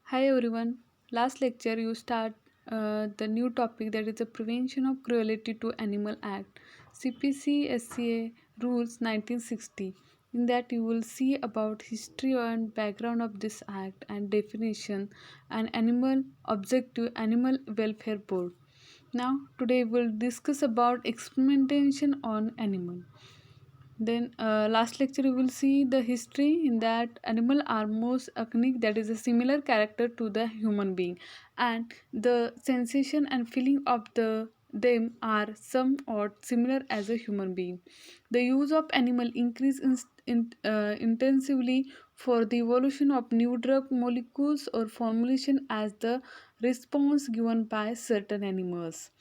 Hi everyone. Last lecture you start the new topic that is the Prevention of Cruelty to Animal Act CPCSEA Rules 1960. In that you will see about history and background of this act and definition and animal objective animal welfare board. Now today we'll discuss about experimentation on animal. Then last lecture you will see the history in that animal are most unique that is a similar character to the human being and the sensation and feeling of them are somewhat similar as a human being. The use of animal increase intensively for the evolution of new drug molecules or formulation as the response given by certain animals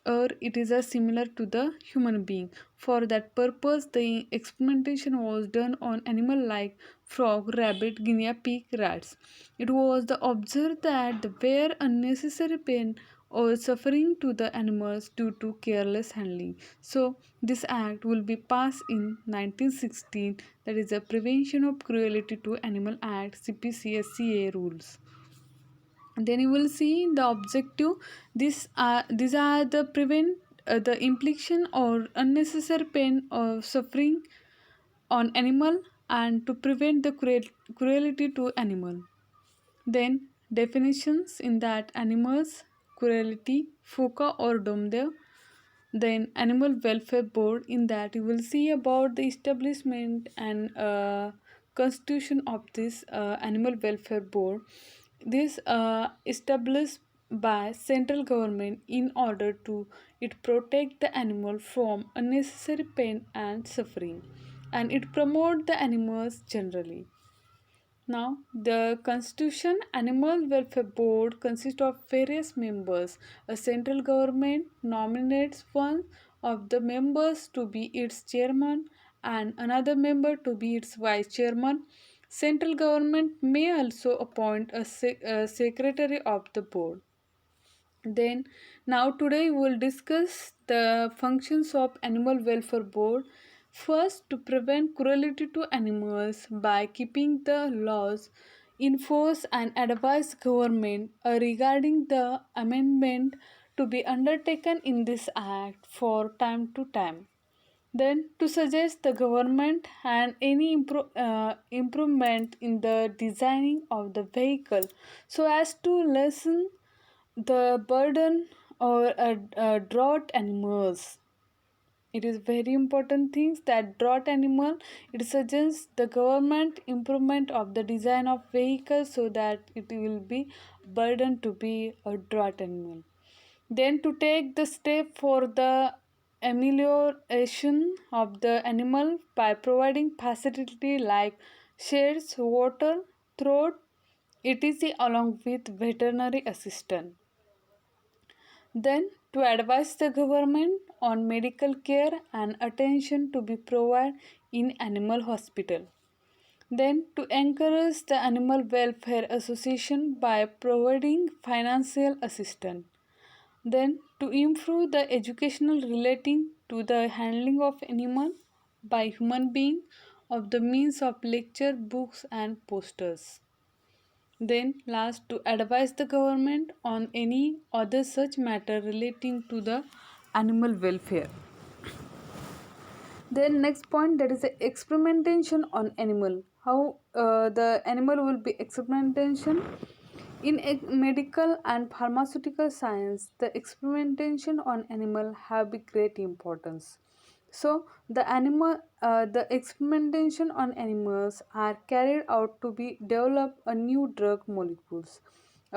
or it is a similar to the human being. For that purpose, the experimentation was done on animal like frog, rabbit, guinea pig, rats. It was the observed that there were unnecessary pain or suffering to the animals due to careless handling. So this act will be passed in 1916, that is the Prevention of Cruelty to Animal Act CPCSCA rules. Then you will see the objective. These are the prevent the infliction or unnecessary pain or suffering on animal and to prevent the cruelty to animal. Then definitions in that animals cruelty foca or domde. Then animal welfare board in that you will see about the establishment and constitution of this animal welfare board. This established by central government in order to it protect the animal from unnecessary pain and suffering and it promote the animals generally. Now, the Constitution Animal Welfare Board consists of various members. A central government nominates one of the members to be its chairman and another member to be its vice chairman. Central government may also appoint a secretary of the board. Then, now today we will discuss the functions of Animal Welfare Board. First, to prevent cruelty to animals by keeping the laws in force and advise government regarding the amendment to be undertaken in this act for time to time. Then, to suggest the government and any improvement in the designing of the vehicle so as to lessen the burden or drought animals. It is very important things that drought animal. It suggests the government improvement of the design of vehicles so that it will be burden to be a drought animal. Then to take the step for the amelioration of the animal by providing facility like shades, water, throat, etc. along with veterinary assistant. Then, to advise the government on medical care and attention to be provided in animal hospital. Then, to encourage the animal welfare association by providing financial assistance. Then, to improve the educational relating to the handling of animal by human being of the means of lecture, books and posters. Then, last, to advise the government on any other such matter relating to the animal welfare. Then, next point, that is the experimentation on animal. How the animal will be experimentation in medical and pharmaceutical science. The experimentation on animal have be great importance. So the experimentation on animals are carried out to be develop a new drug molecules,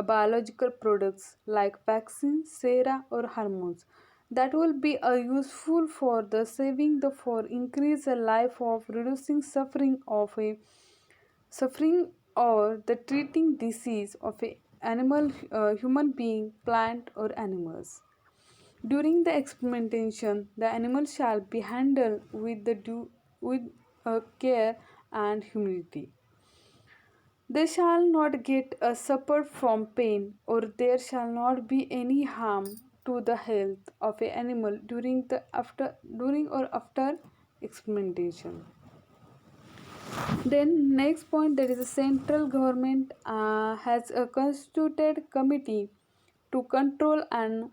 biological products like vaccines, sera or hormones that will be useful for the saving the for increase the life of reducing suffering or the treating disease of a animal, human being, plant or animals. During the experimentation, the animal shall be handled with care and humility. They shall not get a suffer from pain, or there shall not be any harm to the health of an animal during or after experimentation. Then next point, there is a central government has a constituted committee to control and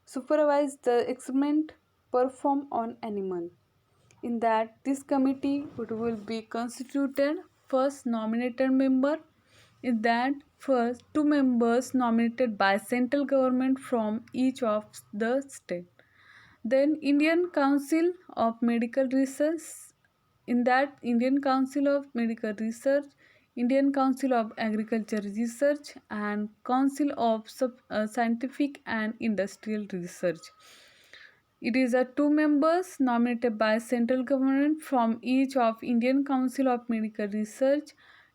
supervise the experiment performed on animal. In that, this committee it will be constituted first nominated member. In that, first two members nominated by central government from each of the state. Then Indian Council of Medical Research. In that, Indian Council of Medical Research, Indian Council of Agriculture Research, and Council of Scientific and Industrial Research. It is a two members nominated by central government from each of Indian Council of Medical Research,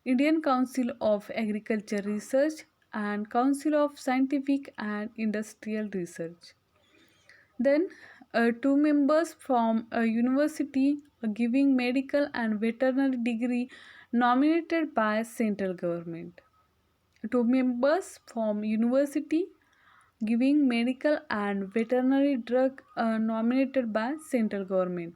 Indian Council of Agriculture Research, and Council of Scientific and Industrial Research. Then two members from a university giving medical and veterinary degree nominated by central government. Two members from university giving medical and veterinary drug nominated by central government.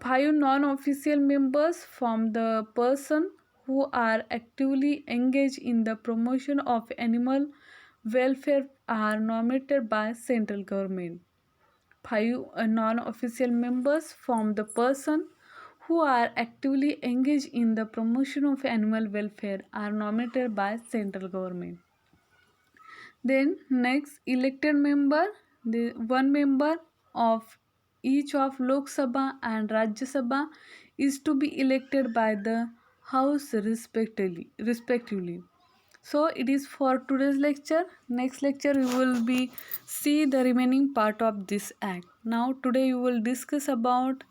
Five non-official members from the person who are actively engaged in the promotion of animal welfare are nominated by central government. Five non-official members from the person who are actively engaged in the promotion of animal welfare are nominated by central government. Then next elected member, the one member of each of Lok Sabha and Rajya Sabha is to be elected by the House respectively. So it is for today's lecture. Next lecture we will be see the remaining part of this act. Now today we will discuss about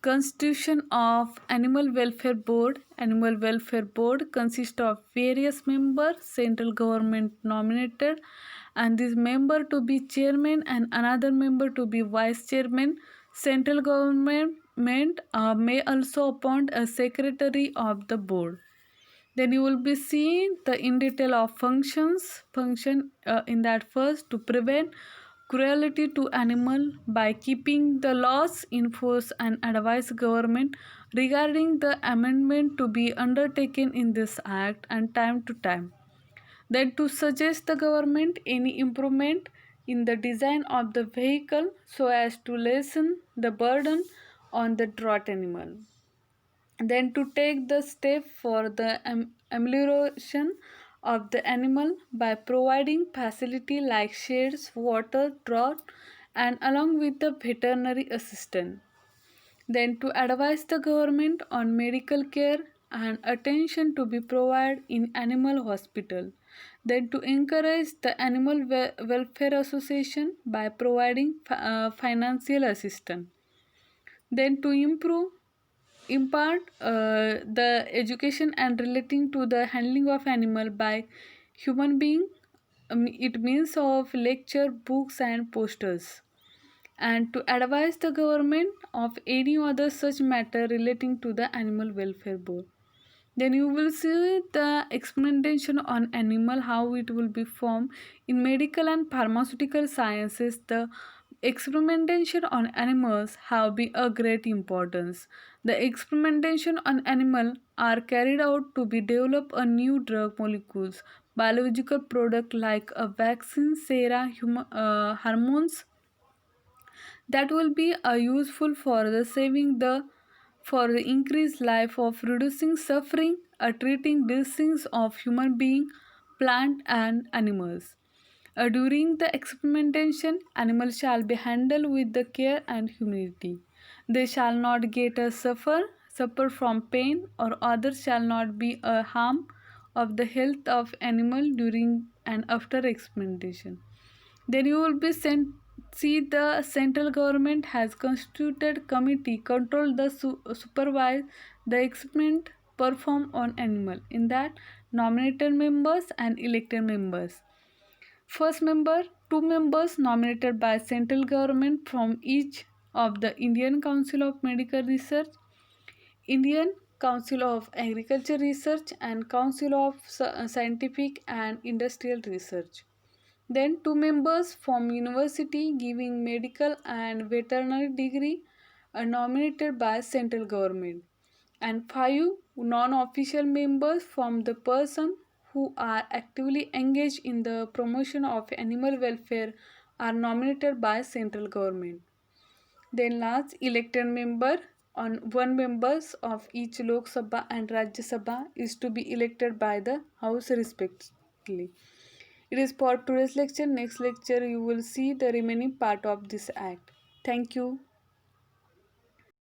Constitution of Animal Welfare Board. Animal Welfare Board consists of various members, central government nominated, and this member to be chairman and another member to be vice chairman. Central government may also appoint a secretary of the board. Then you will be seeing the in detail of function in that first to prevent cruelty to animal by keeping the laws in force and advise government regarding the amendment to be undertaken in this act and time to time. Then to suggest the government any improvement in the design of the vehicle so as to lessen the burden on the draught animal. Then to take the step for the amelioration of the animal by providing facility like shades, water, draught, and along with the veterinary assistant. Then to advise the government on medical care and attention to be provided in animal hospital. Then to encourage the animal welfare association by providing financial assistance. Then to impart the education and relating to the handling of animal by human being, it means of lecture, books and posters, and to advise the government of any other such matter relating to the animal welfare board. Then you will see the experimentation on animal, how it will be formed in medical and pharmaceutical sciences. The experimentation on animals have been a great importance. The experimentation on animal are carried out to be develop a new drug molecules, biological product like a vaccine, hormones that will be useful for the saving the for the increased life of reducing suffering or treating disease of human being, plant and animals. During the experimentation, animals shall be handled with the care and humility. They shall not get a suffer from pain, or others shall not be a harm of the health of animal during and after experimentation. Then you will be sent see the central government has constituted committee control the supervise the experiment performed on animal. In that, nominated members and elected members. First member, two members nominated by central government from each of the Indian Council of Medical Research, Indian Council of Agriculture Research, and Council of Scientific and Industrial Research. Then two members from university giving medical and veterinary degree are nominated by central government, and 5 non-official members from the person who are actively engaged in the promotion of animal welfare are nominated by central government. Then last, elected member on one members of each Lok Sabha and Rajya Sabha is to be elected by the House respectively. It is for today's lecture. Next lecture you will see the remaining part of this act. Thank you.